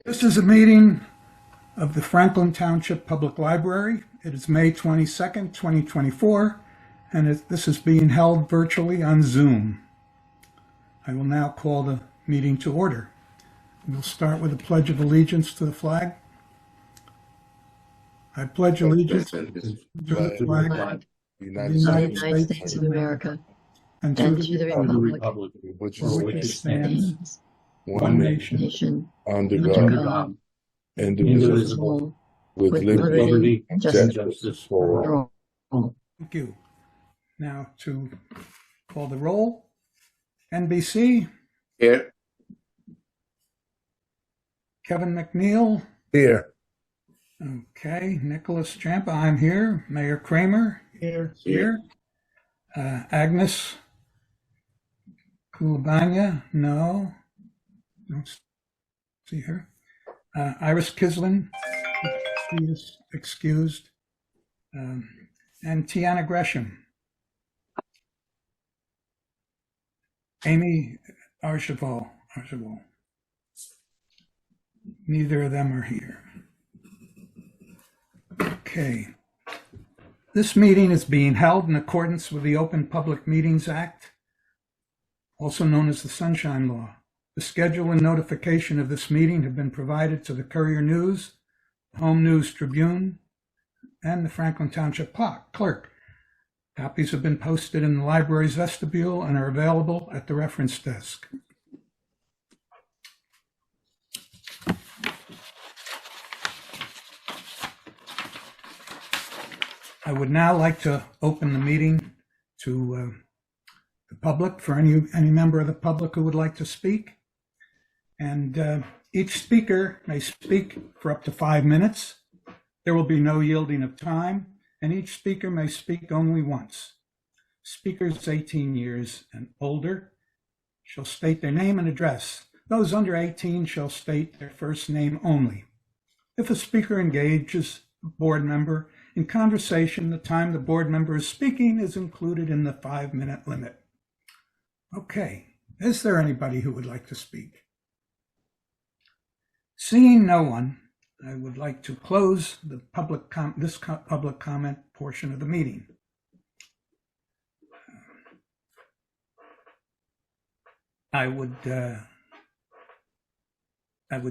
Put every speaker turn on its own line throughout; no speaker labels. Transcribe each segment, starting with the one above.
This is a meeting of the Franklin Township Public Library. It is May 22nd, 2024, and this is being held virtually on Zoom. I will now call the meeting to order. We'll start with a pledge of allegiance to the flag. I pledge allegiance to the flag of the United States of America and to the republic for which it stands, one nation, under God, indivisible, with liberty and justice for all. Thank you. Now to call the roll. NBC.
Here.
Kevin McNeil.
Here.
Okay. Nicholas Champa, I'm here. Mayor Kramer. Here. Agnes Kulabanya. No. Don't see her. Iris Kislin. She is excused. And Tiana Gresham. Amy Archibald. Neither of them are here. Okay. This meeting is being held in accordance with the Open Public Meetings Act, also known as the Sunshine Law. The schedule and notification of this meeting have been provided to the Courier News, Home News Tribune, and the Franklin Township Clerk. Copies have been posted in the library's vestibule and are available at the reference desk. I would now like to open the meeting to the public, for any member of the public who would like to speak. And each speaker may speak for up to 5 minutes. There will be no yielding of time, and each speaker may speak only once. Speakers 18 years and older shall state their name and address. Those under 18 shall state their first name only. If a speaker engages a board member in conversation, the time the board member is speaking is included in the 5-minute limit. Okay, is there anybody who would like to speak? Seeing no one, I would like to close the public comment portion of the meeting. I would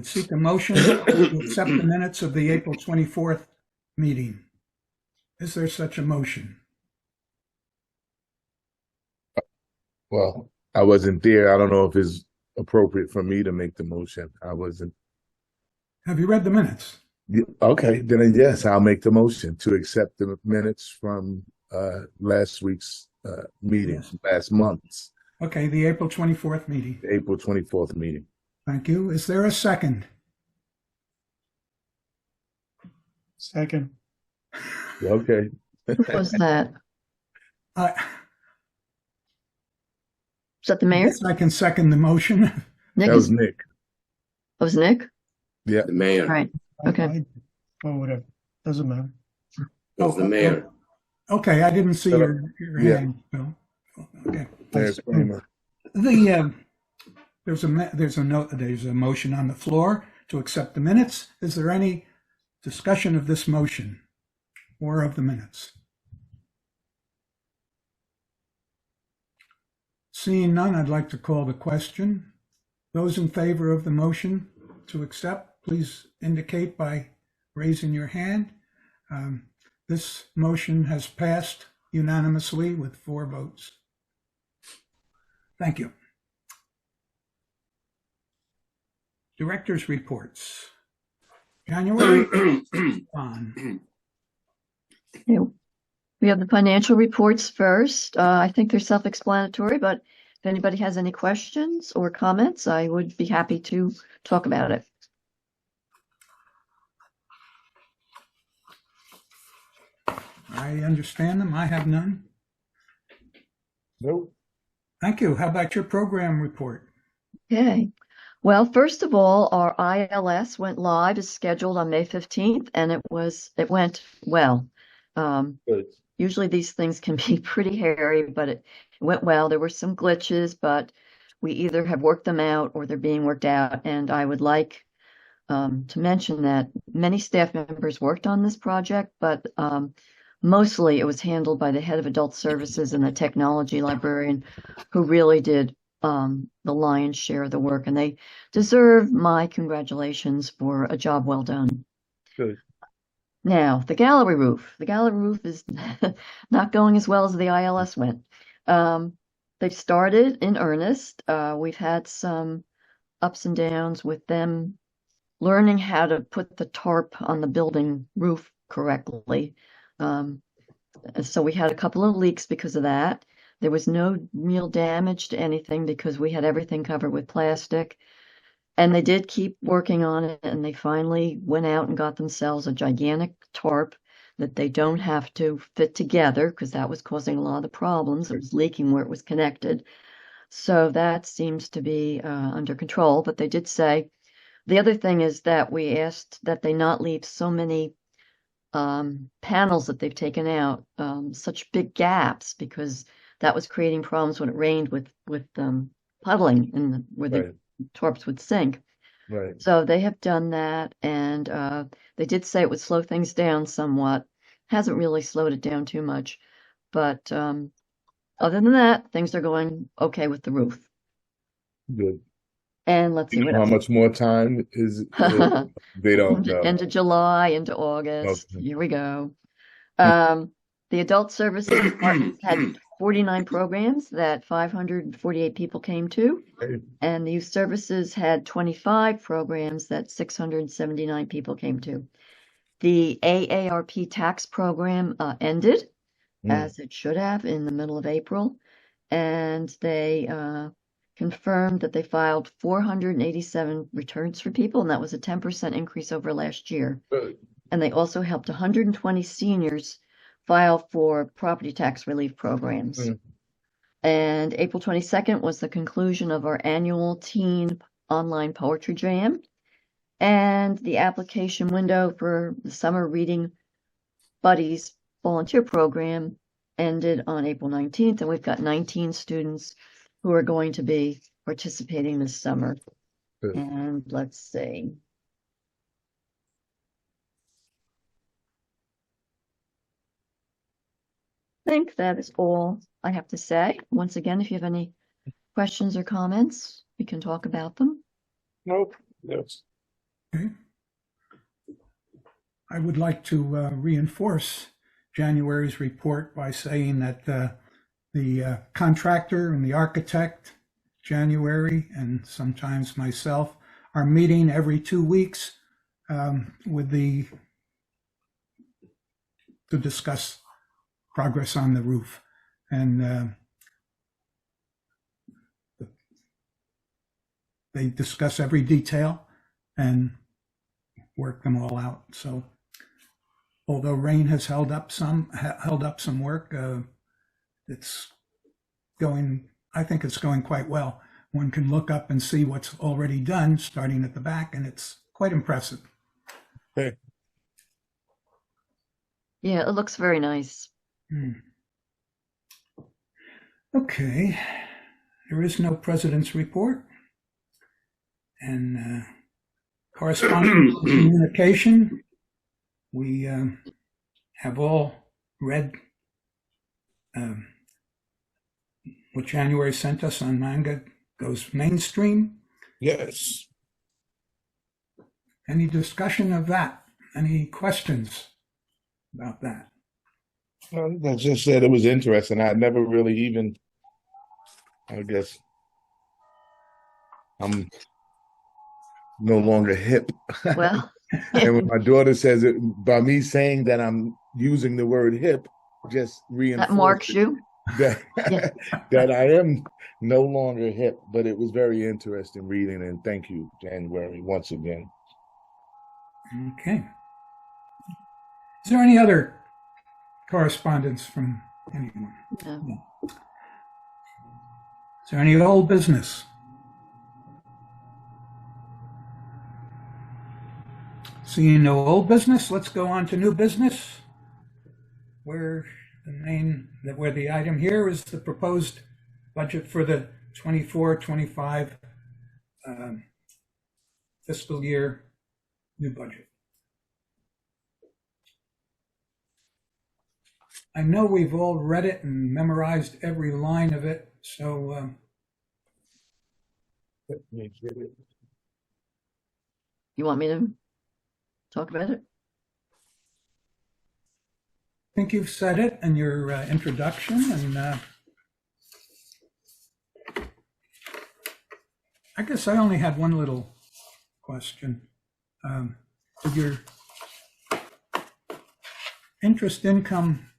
seek a motion to accept the minutes of the April 24th meeting. Is there such a motion?
Well, I wasn't there. I don't know if it's appropriate for me to make the motion. I wasn't.
Have you read the minutes?
Okay, then yes, I'll make the motion to accept the minutes from last week's meeting, yes. Last month's.
Okay, the April 24th meeting.
The April 24th meeting.
Thank you. Is there a second?
Second.
Okay.
Who was that?
Is
that the mayor?
Yes, I can second the motion.
Nick
That was Nick.
That was Nick?
Yeah.
The mayor.
All right. Okay.
Or whatever. Doesn't matter.
That was the mayor.
Okay, I didn't see your
Yeah.
hand. So, okay.
There's Kramer.
There's a motion on the floor to accept the minutes. Is there any discussion of this motion or of the minutes? Seeing none, I'd like to call the question. Those in favor of the motion to accept, please indicate by raising your hand. This motion has passed unanimously with 4 votes. Thank you. Director's reports. January on.
We have the financial reports first. I think they're self-explanatory, but if anybody has any questions or comments, I would be happy to talk about it.
I understand them. I have none.
Nope.
Thank you. How about your program report?
Okay. Well, first of all, our ILS went live as scheduled on May 15th, and it went well.
Good.
Usually these things can be pretty hairy, but it went well. There were some glitches, but we either have worked them out or they're being worked out. And I would like to mention that many staff members worked on this project, but mostly it was handled by the head of adult services and the technology librarian, who really did the lion's share of the work, and they deserve my congratulations for a job well done.
Good.
Now, the gallery roof. The gallery roof is not going as well as the ILS went. They've started in earnest. We've had some ups and downs with them learning how to put the tarp on the building roof correctly. So we had a couple of leaks because of that. There was no real damage to anything because we had everything covered with plastic. And they did keep working on it, and they finally went out and got themselves a gigantic tarp that they don't have to fit together, because that was causing a lot of the problems. It was leaking where it was connected. So that seems to be under control. But they did say, the other thing is that we asked that they not leave so many panels that they've taken out, such big gaps, because that was creating problems when it rained with puddling in where the tarps would sink.
Right.
So they have done that, and they did say it would slow things down somewhat. Hasn't really slowed it down too much, but other than that, things are going okay with the roof.
Good.
And let's see
You
what
know how
else.
much more time is they don't know.
End of July, into August.
Okay.
Here we go. The adult services department had 49 programs that 548 people came to, and the youth services had 25 programs that 679 people came to. The AARP tax program ended, as it should have, in the middle of April, and they confirmed that they filed 487 returns for people, and that was a 10% increase over last year.
Good.
And they also helped 120 seniors file for property tax relief programs. And April 22nd was the conclusion of our annual teen online poetry jam. And the application window for the Summer Reading Buddies volunteer program ended on April 19th. And we've got 19 students who are going to be participating this summer.
Good.
And let's see. I think that is all I have to say. Once again, if you have any questions or comments, we can talk about them.
Nope. Yes.
Okay. I would like to reinforce January's report by saying that the contractor and the architect, January, and sometimes myself, are meeting every 2 weeks to discuss progress on the roof. And they discuss every detail and work them all out. So although rain has held up some work, it's going, I think it's going quite well. One can look up and see what's already done, starting at the back, and it's quite impressive.
Hey.
Yeah, it looks very nice.
Okay, there is no president's report. And correspondence and communication, we have all read what January sent us on Manga Goes Mainstream.
Yes.
Any discussion of that? Any questions about that?
I just said it was interesting. I never really even, I guess, I'm no longer hip.
Well,
And when my daughter says it, by me saying that I'm using the word hip, just reinforces
that marks you.
that,
Yeah.
that I am no longer hip. But it was very interesting reading, and thank you, January, once again.
Okay. Is there any other correspondence from anyone?
No.
Is there any old business? Seeing no old business, let's go on to new business, where the item here is the proposed budget for the 24-25 fiscal year new budget. I know we've all read it and memorized every line of it, so
Let me get it.
You want me to talk about it?
I think you've said it in your introduction, and I guess I only had one little question. Did your interest income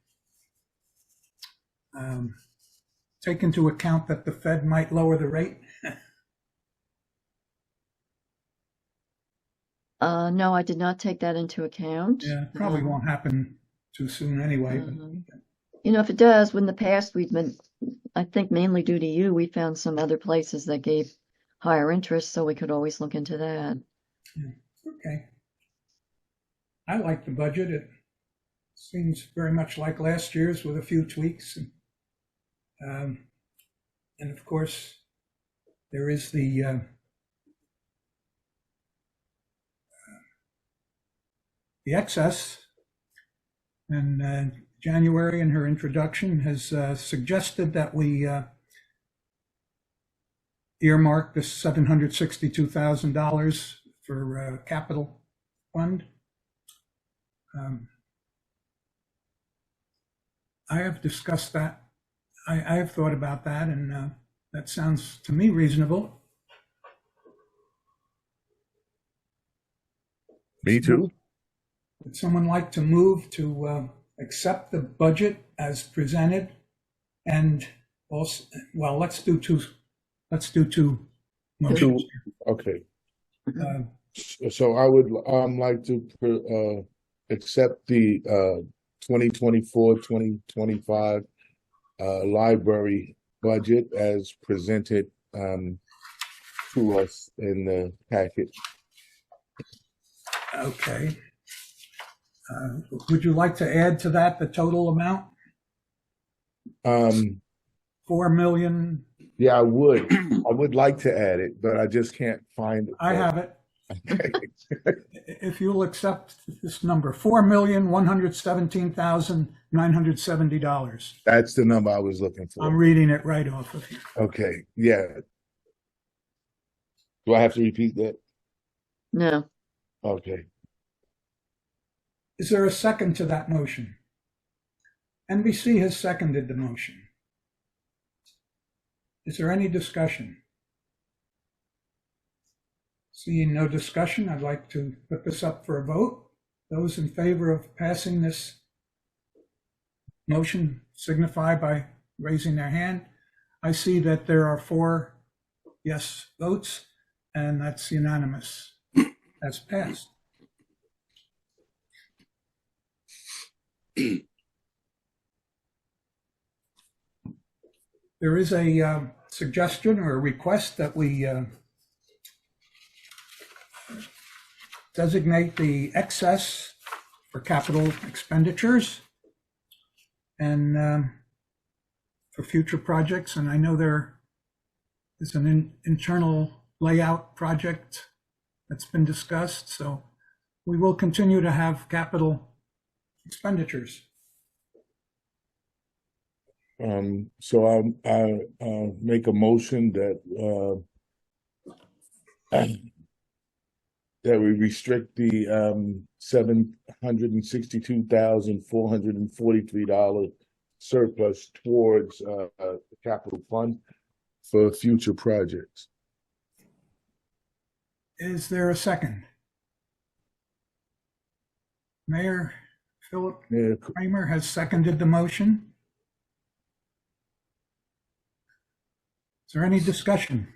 take into account that the Fed might lower the rate?
No, I did not take that into account.
Yeah, probably won't happen too soon anyway.
You know, if it does, in the past, we've been, I think mainly due to you, we found some other places that gave higher interest, so we could always look into that.
Okay. I like the budget. It seems very much like last year's with a few tweaks. And of course, there is the excess. And January, in her introduction, has suggested that we earmark this $762,000 for capital fund. I have discussed that. I have thought about that, and that sounds to me reasonable.
Me too.
Would someone like to move to accept the budget as presented? And also, well, let's do two motions.
Okay.
Uh,
So I would like to accept the 2024-2025 library budget as presented to us in the packet.
Okay. Would you like to add to that the total amount? 4 million.
Yeah, I would. I would like to add it, but I just can't find it.
I have it.
Okay.
If you'll accept this number, $4,117,970.
That's the number I was looking for.
I'm reading it right off of here.
Okay, yeah. Do I have to repeat that?
No.
Okay.
Is there a second to that motion? NBC has seconded the motion. Is there any discussion? Seeing no discussion, I'd like to put this up for a vote. Those in favor of passing this motion signify by raising their hand. I see that there are 4 yes votes, and that's unanimous. That's passed. There is a suggestion or a request that we designate the excess for capital expenditures and for future projects. And I know there is an internal layout project that's been discussed, so we will continue to have capital expenditures.
So I make a motion that that we restrict the $762,443 surplus towards the capital fund for future projects.
Is there a second? Mayor Philip Kramer has seconded the motion. Is there any discussion?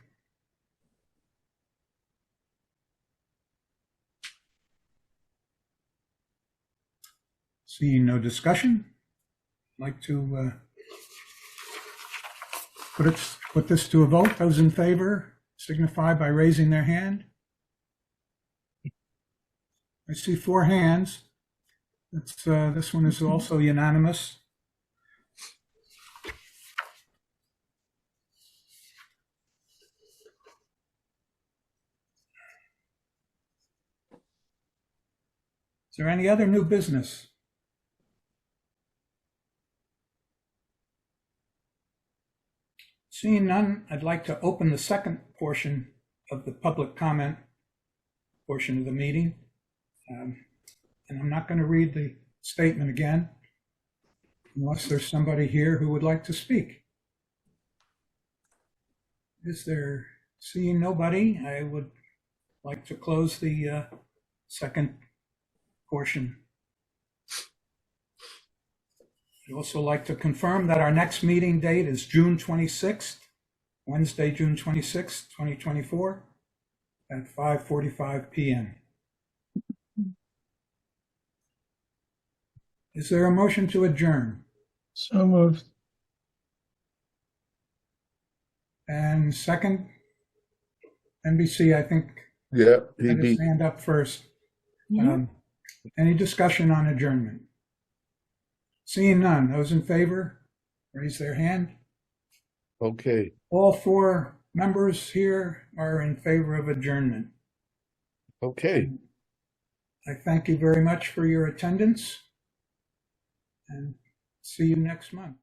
Seeing no discussion, I'd like to put this to a vote. Those in favor signify by raising their hand. I see 4 hands. This one is also unanimous. Is there any other new business? Seeing none, I'd like to open the second portion of the public comment portion of the meeting. And I'm not going to read the statement again unless there's somebody here who would like to speak. Is there, seeing nobody, I would like to close the second portion. I'd also like to confirm that our next meeting date is June 26th, Wednesday, June 26th, 2024, at 5:45 p.m. Is there a motion to adjourn?
So moved.
And second, NBC, I think,
Yeah, he
had his
beat.
hand up first.
Mhm.
Any discussion on adjournment? Seeing none, those in favor, raise their hand.
Okay.
All four members here are in favor of adjournment.
Okay.
I thank you very much for your attendance and see you next month.